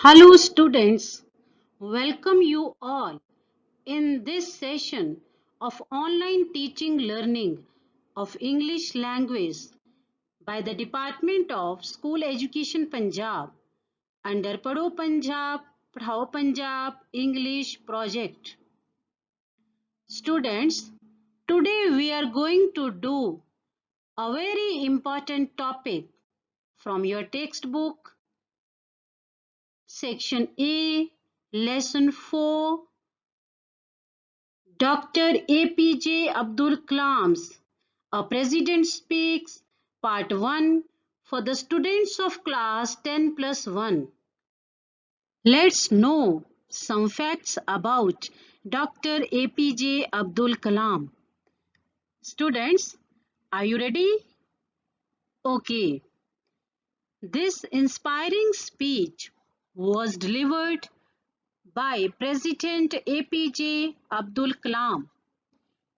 Hello students, welcome you all in this session of online teaching learning of English language by the Department of School Education Punjab under Padho Punjab, Padhao Punjab English project. Students, today we are going to do a very important topic from your textbook, section A, lesson 4, Dr. APJ Abdul Kalam's A President Speaks, Part 1 for the students of class 10 plus 1. Let's know some facts about Dr. APJ Abdul Kalam. Students, are you ready? Okay. This inspiring speech was delivered by President APJ Abdul Kalam.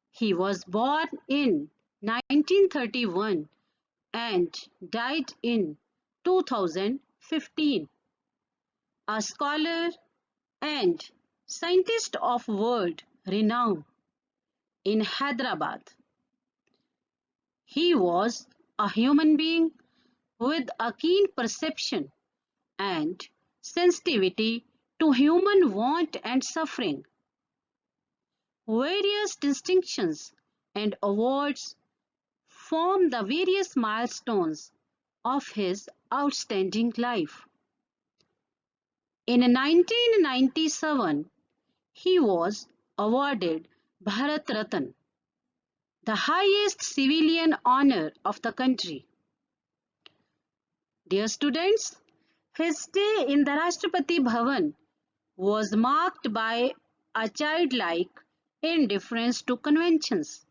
He was born in 1931 and died in 2015. A scholar and scientist of world renown in Hyderabad. He was a human being with a keen perception and sensitivity to human want and suffering. Various distinctions and awards form the various milestones of his outstanding life. In 1997, he was awarded Bharat Ratna, the highest civilian honor of the country. Dear students, his stay in the Rashtrapati Bhavan was marked by a childlike indifference to conventions.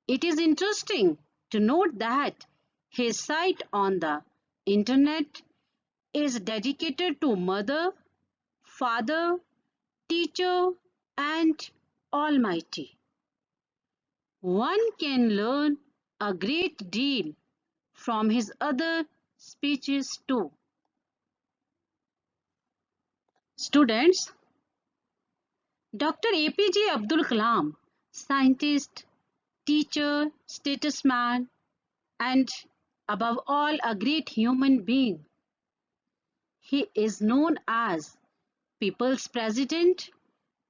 It is interesting to note that his site on the internet is dedicated to mother, father, teacher, and Almighty. One can learn a great deal from his other speeches too. Students, Dr. APJ Abdul Kalam, scientist, teacher, statesman, and above all a great human being. He is known as People's President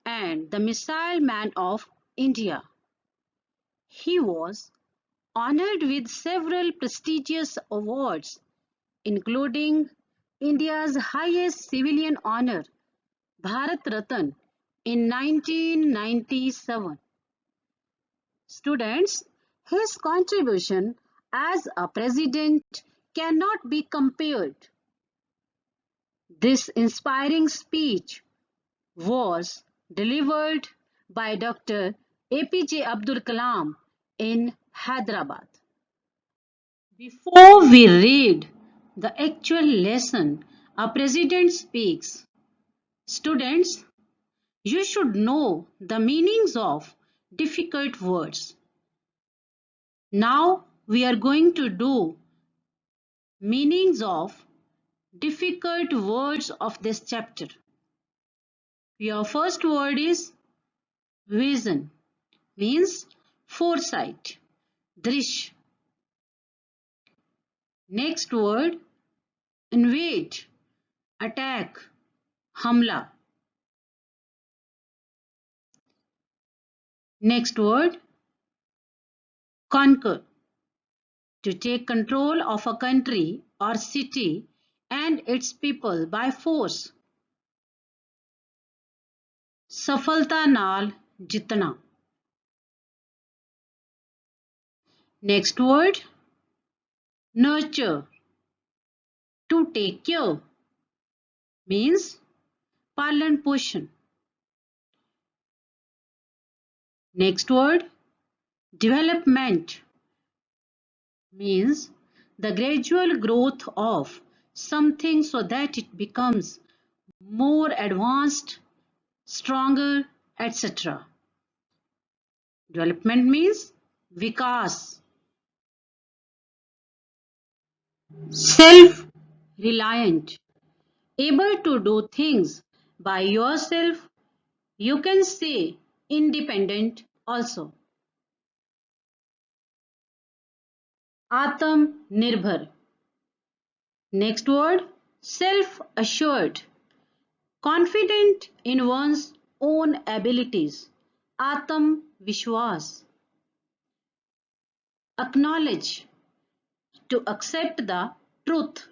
and the Missile Man of India. He was honored with several prestigious awards, including India's highest civilian honor, Bharat Ratna, in 1997. Students, his contribution as a president cannot be compared. This inspiring speech was delivered by Dr. APJ Abdul Kalam in Hyderabad. Before we read the actual lesson, a president speaks. Students, you should know the meanings of difficult words. Now we are going to do meanings of difficult words of this chapter. Your first word is vision, means foresight, drish. Next word, invade, attack, hamla. Next word, conquer, to take control of a country or city and its people by force. सफलता नाल जितना. Next word, nurture, to take care, means पालन पोषण. Next word, development, means the gradual growth of something so that it becomes more advanced, stronger, etc. Development means vikas. Self-reliant, able to do things by yourself. You can say independent also. Atam-nirbhar. Next word, self-assured. Confident in one's own abilities. Atam-vishwas. Acknowledge. To accept the truth.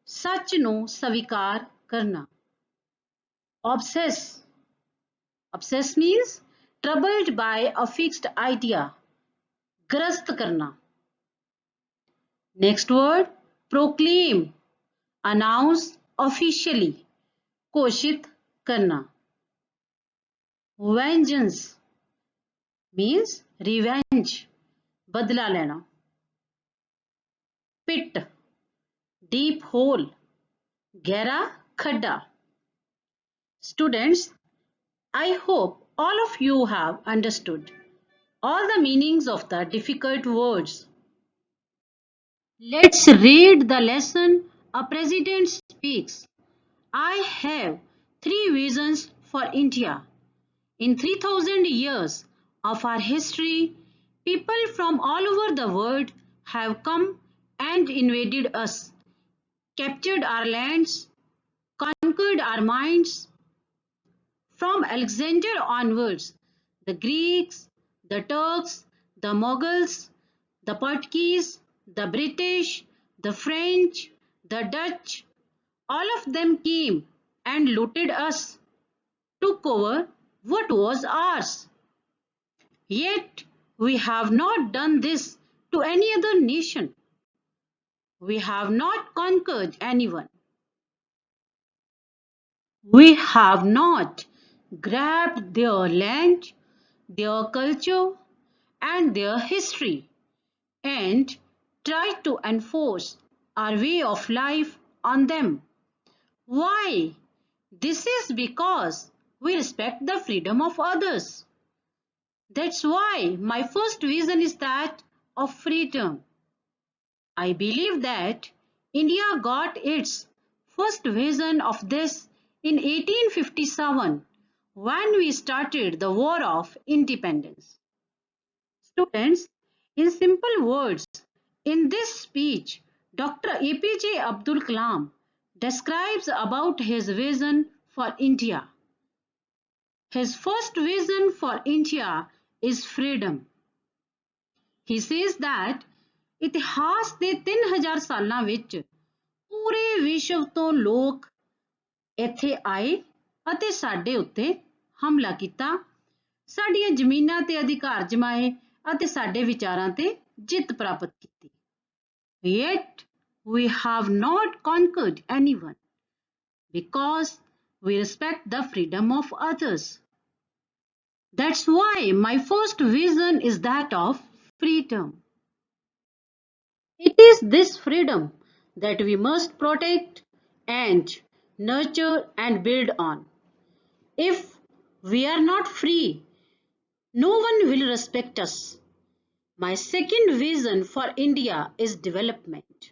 सच ਨੂੰ स्वीकार करना. Obsess. Obsess means troubled by a fixed idea. ग्रस्त करना. Next word, proclaim. Announce officially. घोषित करना. Vengeance means revenge. बदला लेना. Pit. Deep hole. गहरा खड्डा. Students, I hope all of you have understood all the meanings of the difficult words. Let's read the lesson a president speaks. I have three visions for India. In 3000 years of our history, people from all over the world have come and invaded us, captured our lands, conquered our minds. From Alexander onwards, the Greeks, the Turks, the Mughals, the Portuguese, the British, the French, the Dutch, all of them came and looted us, took over what was ours. Yet we have not done this to any other nation. We have not conquered anyone. We have not grabbed their land, their culture, and their history and tried to enforce our way of life on them. Why? This is because we respect the freedom of others. That's why my first vision is that of freedom. I believe that India got its first vision of this in 1857 when we started the War of Independence. Students, in simple words, in this speech, Dr. APJ Abdul Kalam describes about his vision for India. His first vision for India is freedom. He says that ਇਤਿਹਾਸ ਦੇ 3000 ਸਾਲਾਂ ਵਿੱਚ ਪੂਰੇ ਵਿਸ਼ਵ ਤੋਂ ਲੋਕ ਇੱਥੇ ਆਏ ਅਤੇ ਸਾਡੇ ਉੱਤੇ ਹਮਲਾ ਕੀਤਾ, ਸਾਡੀਆਂ ਜ਼ਮੀਨਾਂ ਤੇ ਅਧਿਕਾਰ ਜਮਾਏ ਅਤੇ ਸਾਡੇ ਵਿਚਾਰਾਂ ਤੇ ਜਿੱਤ ਪ੍ਰਾਪਤ ਕੀਤੀ. Yet we have not conquered anyone because we respect the freedom of others. That's why my first vision is that of freedom. It is this freedom that we must protect and nurture and build on. If we are not free, no one will respect us. My second vision for India is development.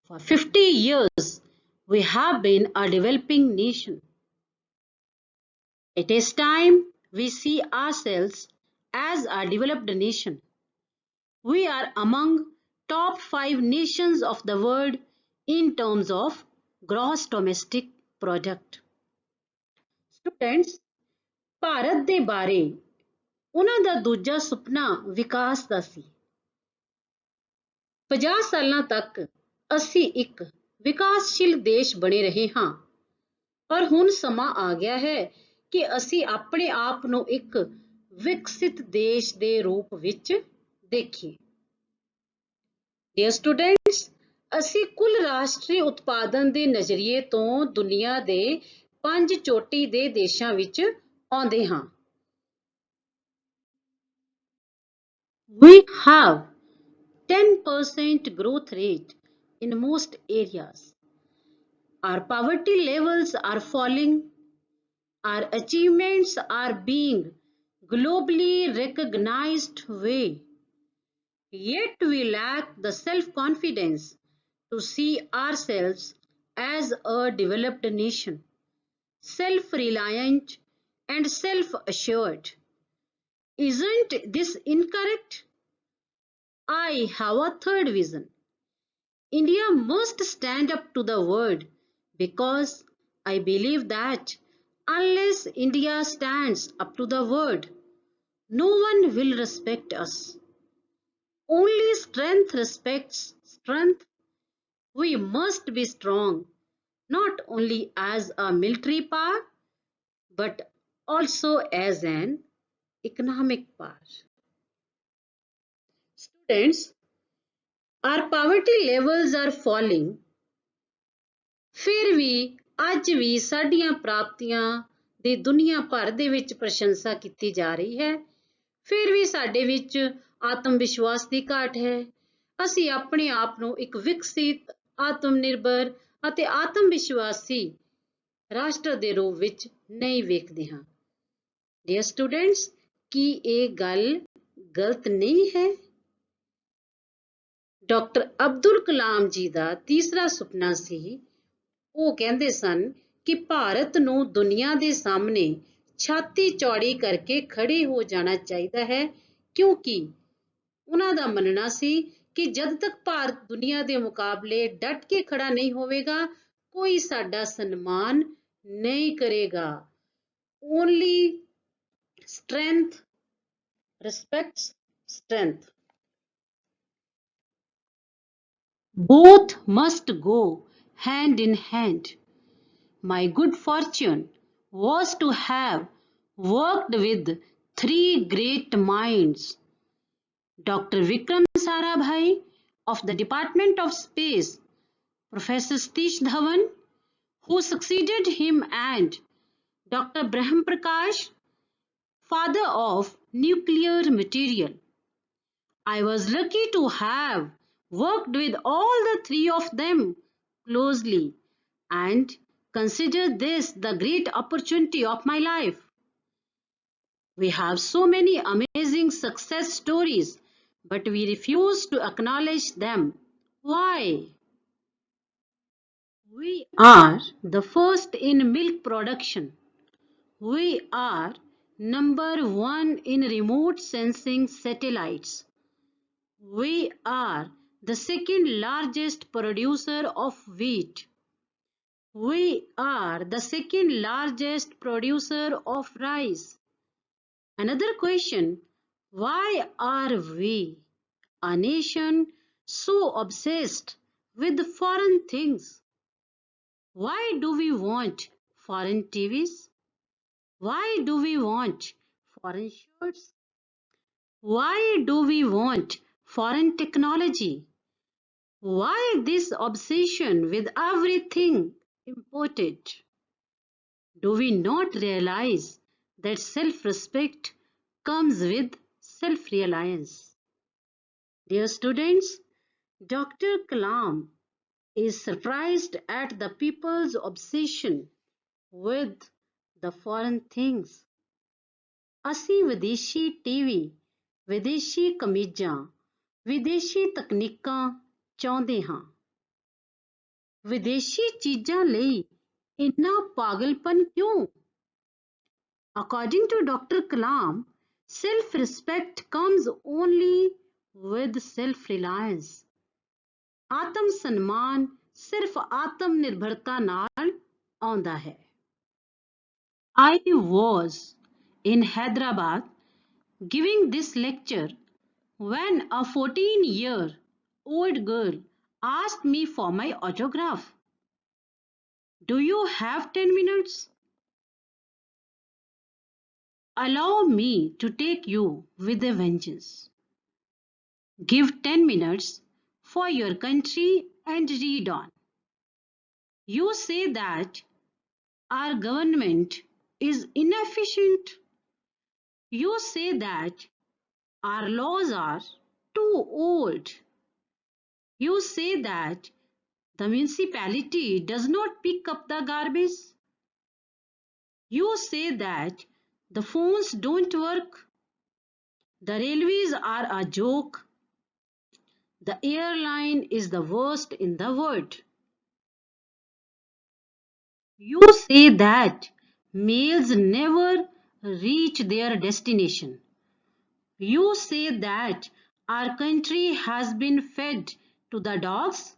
For 50 years, we have been a developing nation. It is time we see ourselves as a developed nation. We are among top 5 nations of the world in terms of gross domestic product. Students, Bharat ਦੇ ਬਾਰੇ ਉਹਨਾਂ ਦਾ ਦੂਜਾ ਸੁਪਨਾ ਵਿਕਾਸ ਦਾ ਸੀ. 50 ਸਾਲਾਂ ਤੱਕ ਅਸੀਂ ਇੱਕ ਵਿਕਾਸਸ਼ੀਲ ਦੇਸ਼ ਬਣੇ ਰਹੇ ਹਾਂ, ਪਰ ਹੁਣ ਸਮਾਂ ਆ ਗਿਆ ਹੈ ਕਿ ਅਸੀਂ ਆਪਣੇ ਆਪ ਨੂੰ ਇੱਕ ਵਿਕਸਿਤ ਦੇਸ਼ ਦੇ ਰੂਪ ਵਿੱਚ ਦੇਖੀਏ. Dear students, ਅਸੀਂ ਕੁੱਲ ਰਾਸ਼ਟਰੀ ਉਤਪਾਦਨ ਦੇ ਨਜ਼ਰੀਏ ਤੋਂ ਦੁਨੀਆ ਦੇ 5 ਚੋਟੀ ਦੇ ਦੇਸ਼ਾਂ ਵਿੱਚ ਆਉਂਦੇ ਹਾਂ. We have 10% growth rate in most areas. Our poverty levels are falling. Our achievements are being globally recognized way. Yet we lack the self-confidence to see ourselves as a developed nation, self-reliant and self-assured. Isn't this incorrect? I have a third vision. India must stand up to the world because I believe that unless India stands up to the world, no one will respect us. Only strength respects strength. We must be strong, not only as a military power, but also as an economic power. Students, our poverty levels are falling. ਫਿਰ ਵੀ ਅੱਜ ਵੀ ਸਾਡੀਆਂ ਪ੍ਰਾਪਤੀਆਂ ਦੀ ਦੁਨੀਆ ਭਰ ਦੇ ਵਿੱਚ ਪ੍ਰਸ਼ੰਸਾ ਕੀਤੀ ਜਾ ਰਹੀ ਹੈ। ਫਿਰ ਵੀ ਸਾਡੇ ਵਿੱਚ ਆਤਮ ਵਿਸ਼ਵਾਸ ਦੀ ਘਾਟ ਹੈ। ਅਸੀਂ ਆਪਣੇ ਆਪ ਨੂੰ ਇੱਕ ਵਿਕਸਿਤ, ਆਤਮ ਨਿਰਭਰ ਅਤੇ ਆਤਮ ਵਿਸ਼ਵਾਸੀ ਰਾਸ਼ਟਰ ਦੇ ਰੂਪ ਵਿੱਚ ਨਹੀਂ ਵੇਖਦੇ ਹਾਂ। ਡੀਅਰ ਸਟੂਡੈਂਟਸ, ਕੀ ਇਹ ਗੱਲ ਗਲਤ ਨਹੀਂ ਹੈ? ਡਾਕਟਰ ਅਬਦੁਲ ਕਲਾਮ ਜੀ ਦਾ ਤੀਸਰਾ ਸੁਪਨਾ ਸੀ, ਉਹ ਕਹਿੰਦੇ ਸਨ ਕਿ ਭਾਰਤ ਨੂੰ ਦੁਨੀਆ ਦੇ ਸਾਹਮਣੇ ਛਾਤੀ ਚੌੜੀ ਕਰਕੇ ਖੜੇ ਹੋ ਜਾਣਾ ਚਾਹੀਦਾ ਹੈ, ਕਿਉਂਕਿ ਉਹਨਾਂ ਦਾ ਮੰਨਣਾ ਸੀ ਕਿ ਜਦ ਤੱਕ ਭਾਰਤ ਦੁਨੀਆ ਦੇ ਮੁਕਾਬਲੇ ਡਟ ਕੇ ਖੜਾ ਨਹੀਂ ਹੋਵੇਗਾ, ਕੋਈ ਸਾਡਾ ਸਨਮਾਨ ਨਹੀਂ ਕਰੇਗਾ। Only strength respects strength. Both must go hand in hand. My good fortune was to have worked with three great minds. Dr. Vikram Sarabhai of the Department of Space, Professor Satish Dhawan, who succeeded him, and Dr. Brahm Prakash, father of nuclear material. I was lucky to have worked with all the three of them closely and consider this the great opportunity of my life. We have so many amazing success stories, but we refuse to acknowledge them. Why? We are the first in milk production. We are number one in remote sensing satellites. We are the second largest producer of wheat. We are the second largest producer of rice. Another question, why are we, a nation, so obsessed with foreign things? Why do we want foreign TVs? Why do we want foreign shirts? Why do we want foreign technology? Why this obsession with everything imported? Do we not realize that self-respect comes with self-reliance? Dear students, Dr. Kalam is surprised at the people's obsession with the foreign things. ਅਸੀਂ ਵਿਦੇਸ਼ੀ TV, ਵਿਦੇਸ਼ੀ ਕਮੀਜ਼ਾਂ, ਵਿਦੇਸ਼ੀ ਤਕਨੀਕਾਂ ਚਾਹੁੰਦੇ ਹਾਂ। ਵਿਦੇਸ਼ੀ ਚੀਜ਼ਾਂ ਲਈ ਇੰਨਾ ਪਾਗਲਪਨ ਕਿਉਂ? According to Dr. Kalam, self-respect comes only with self-reliance. ਆਤਮ ਸਨਮਾਨ ਸਿਰਫ ਆਤਮ ਨਿਰਭਰਤਾ ਨਾਲ ਆਉਂਦਾ ਹੈ। I was in Hyderabad giving this lecture when a 14-year-old girl asked me for my autograph. Do you have 10 minutes? Allow me to take you with a vengeance. Give 10 minutes for your country and read on. You say that our government is inefficient. You say that our laws are too old. You say that the municipality does not pick up the garbage. You say that the phones don't work. The railways are a joke. The airline is the worst in the world. You say that mails never reach their destination. You say that our country has been fed to the dogs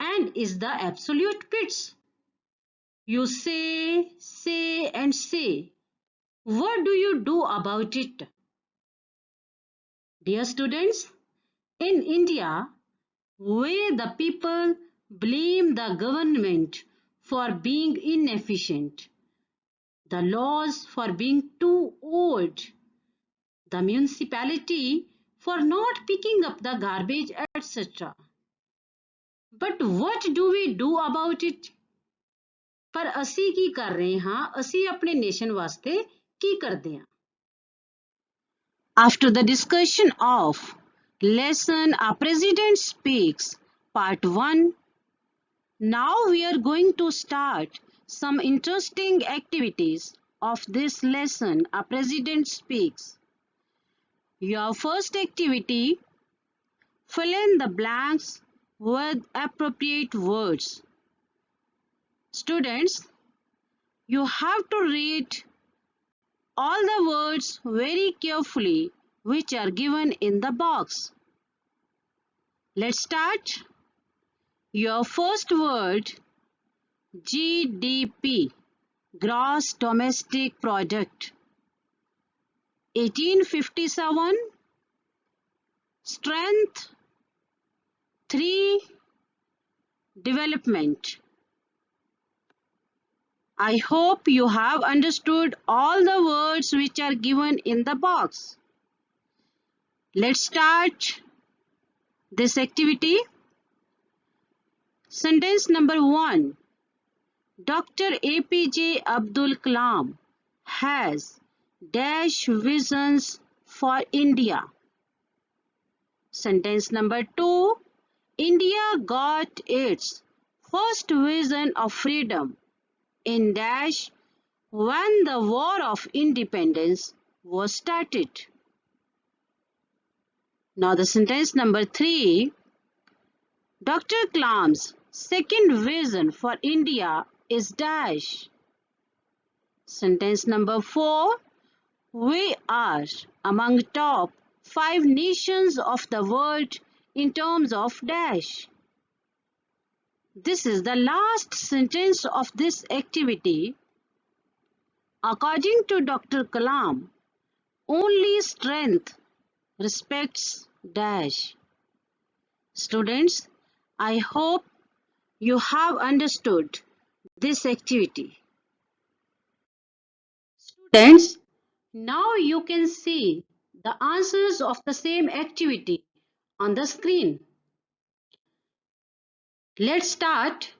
and is the absolute pits. You say, and say. What do you do about it? Dear students, in India, where the people blame the government for being inefficient, the laws for being too old, the municipality for not picking up the garbage, etc. But what do we do about it? पर असी की कर रहे हाँ असी अपने nation वास्ते की करते हैं After the discussion of lesson Our President Speaks part 1, now we are going to start some interesting activities of this lesson Our President Speaks. Your first activity, fill in the blanks with appropriate words. Students, you have to read all the words very carefully which are given in the box. Let's start. Your first word, GDP, Gross Domestic Product. 1857, strength, 3, development. I hope you have understood all the words which are given in the box. Let's start this activity. Sentence number 1. Dr. APJ Abdul Kalam has dash visions for India. Sentence number 2. India got its first vision of freedom in dash when the War of Independence was started. Now the sentence number 3. Dr. Kalam's second vision for India is dash. Sentence number 4. We are among top 5 nations of the world in terms of dash. This is the last sentence of this activity. According to Dr. Kalam, only strength respects dash. Students, I hope you have understood this activity. Students, now you can see the answers of the same activity on the screen. Let's start.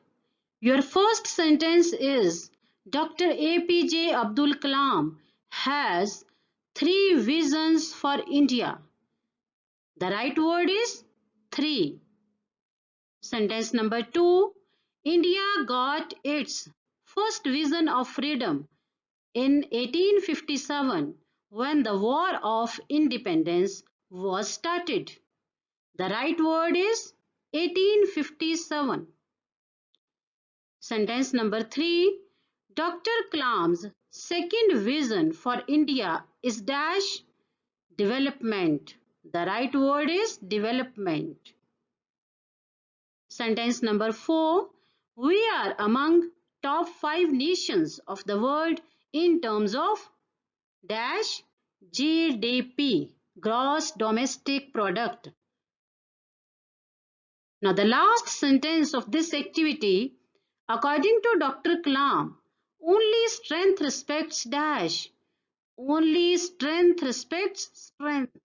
Your first sentence is Dr. APJ Abdul Kalam has 3 visions for India. The right word is 3. Sentence number 2. India got its first vision of freedom in 1857 when the War of Independence was started. The right word is 1857. Sentence number 3. Dr. Kalam's second vision for India is dash development. The right word is development. Sentence number 4. We are among top 5 nations of the world in terms of dash GDP, gross domestic product. Now the last sentence of this activity, according to Dr. Kalam, only strength respects dash. Only strength respects strength.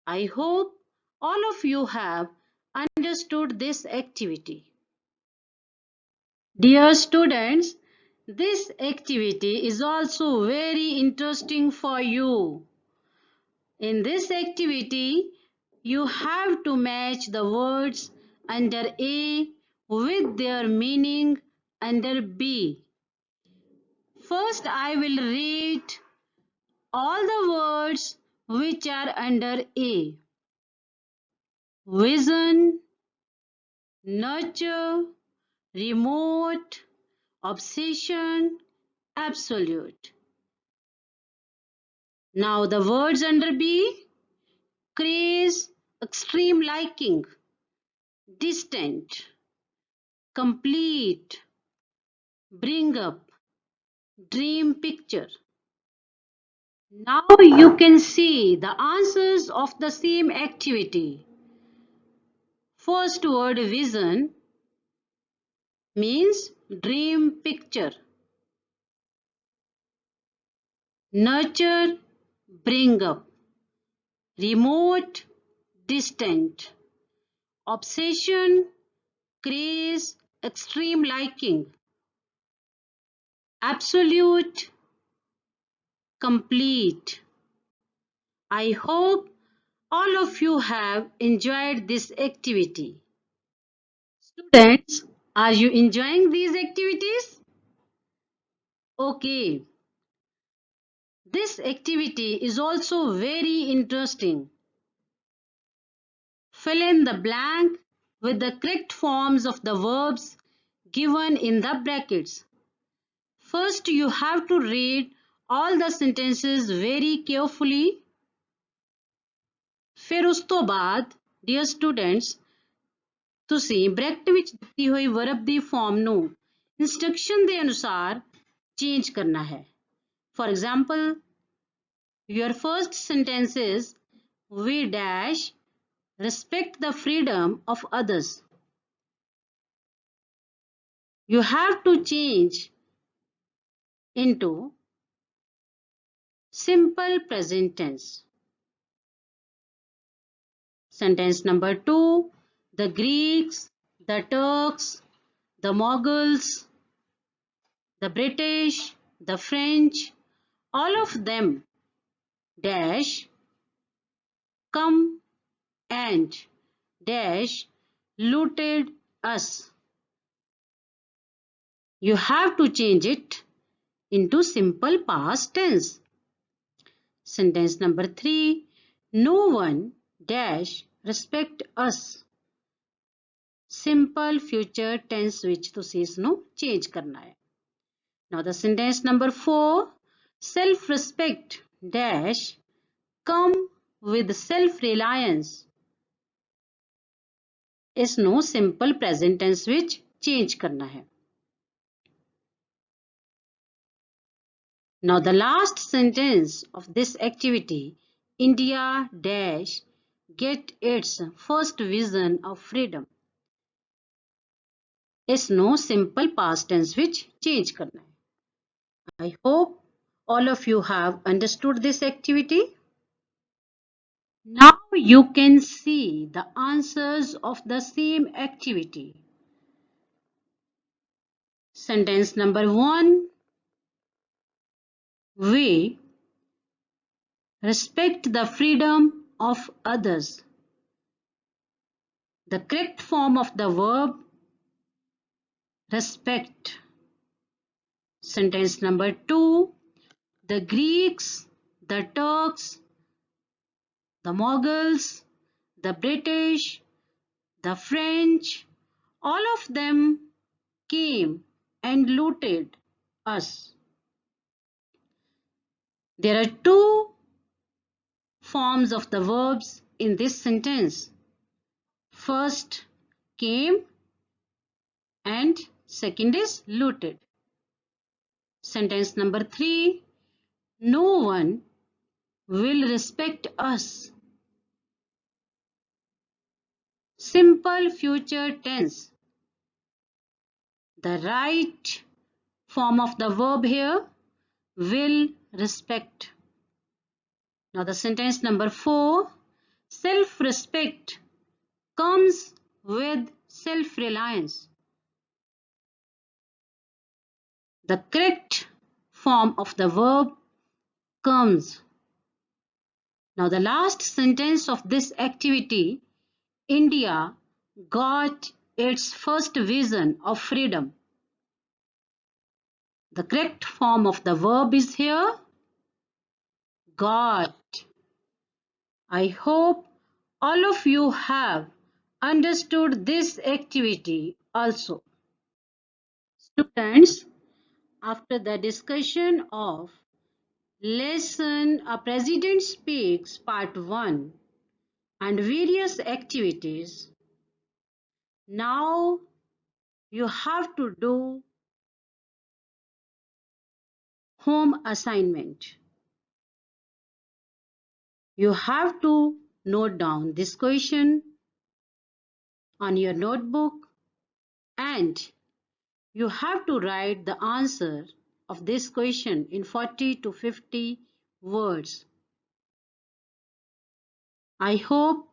I hope all of you have understood this activity. Dear students, this activity is also very interesting for you. In this activity, you have to match the words under A with their meaning under B. First, I will read all the words which are under A. Vision, nurture, remote, obsession, absolute. Now the words under B: craze, extreme liking, distant, complete, bring up, dream picture. Now you can see the answers of the same activity. First word, vision, means dream picture. Nurture, bring up. Remote, distant. Obsession, craze, extreme liking. Absolute, complete. I hope all of you have enjoyed this activity. Students, are you enjoying these activities? Okay, this activity is also very interesting. Fill in the blank with the correct forms of the verbs given in the brackets. First, you have to read all the sentences very carefully. ਫਿਰ ਉਸ ਤੋਂ ਬਾਅਦ dear students, ਤੁਸੀਂ bracket ਵਿੱਚ ਦਿੱਤੀ ਹੋਈ verb ਦੀ farm ਨੂੰ instruction ਦੇ ਅਨੁਸਾਰ ਚੇਂਜ ਕਰਨਾ ਹੈ. For example, your first sentence is we dash respect the freedom of others. You have to change into simple present tense. Sentence number 2, the Greeks, the Turks, the Mughals, the British, the French, all of them dash come and dash looted us. You have to change it into simple past tense. Sentence number 3, no one dash respect us. Simple future tense ਵਿੱਚ ਤੁਸੀਂ ਇਸ ਨੂੰ change ਕਰਨਾ ਹੈ. Now the sentence number 4, self-respect dash come with self-reliance. ਇਸ ਨੂੰ simple present tense ਵਿੱਚ change ਕਰਨਾ ਹੈ. Now the last sentence of this activity, India dash get its first vision of freedom. ਇਸ ਨੂੰ simple past tense ਵਿੱਚ change ਕਰਨਾ ਹੈ. I hope all of you have understood this activity. Now you can see the answers of the same activity. Sentence number 1, we respect the freedom of others. The correct form of the verb respect. Sentence number 2, the Greeks, the Turks, the Mughals, the British, the French, all of them came and looted us. There are two forms of the verbs in this sentence. First, came, and second is looted. Sentence number 3, no one will respect us. Simple future tense. The right form of the verb here, will respect. Now the sentence number 4, self-respect comes with self-reliance. The correct form of the verb comes. Now the last sentence of this activity, India got its first vision of freedom. The correct form of the verb is here, got. I hope all of you have understood this activity also. Students, after the discussion of lesson A President Speaks Part 1 and various activities, now you have to do home assignment. You have to note down this question on your notebook and you have to write the answer of this question in 40 to 50 words. I hope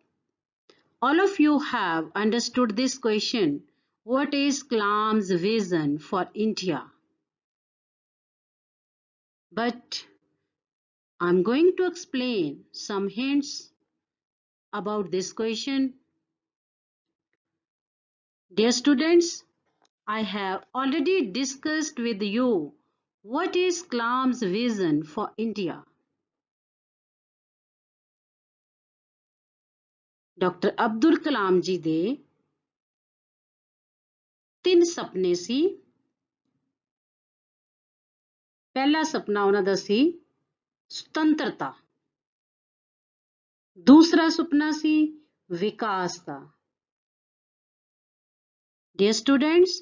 all of you have understood this question. What is Kalam's vision for India? But I'm going to explain some hints about this question. Dear students, I have already discussed with you what is Kalam's vision for India. Dr. Abdul Kalam ji ਦੇ 3 ਸੁਪਨੇ ਸੀ। ਪਹਿਲਾ ਸੁਪਨਾ ਉਹਨਾਂ ਦਾ ਸੀ ਸੁਤੰਤਰਤਾ, ਦੂਸਰਾ ਸੁਪਨਾ ਸੀ ਵਿਕਾਸ ਦਾ। Dear students,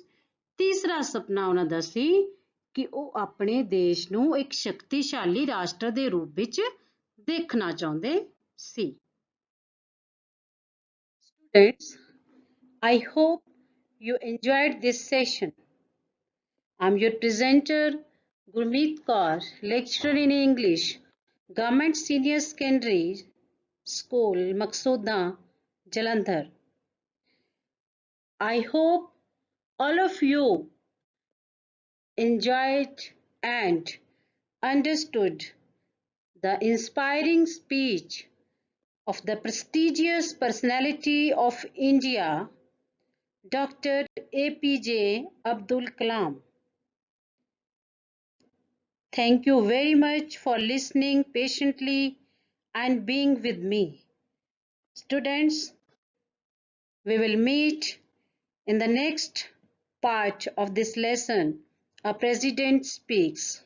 ਤੀਸਰਾ ਸੁਪਨਾ ਉਹਨਾਂ ਦਾ ਸੀ ਕਿ ਉਹ ਆਪਣੇ ਦੇਸ਼ ਨੂੰ ਇੱਕ ਸ਼ਕਤੀਸ਼ਾਲੀ ਰਾਸ਼ਟਰ ਦੇ ਰੂਪ ਵਿੱਚ ਦੇਖਣਾ ਚਾਹੁੰਦੇ ਸੀ। Students, I hope you enjoyed this session. I'm your presenter, Gurmeet Kaur, lecturer in English, Government Senior Secondary School, Maqsooda, Jalandhar. I hope all of you enjoyed and understood the inspiring speech of the prestigious personality of India, Dr. APJ Abdul Kalam. Thank you very much for listening patiently and being with me. Students, we will meet in the next part of this lesson. A President Speaks.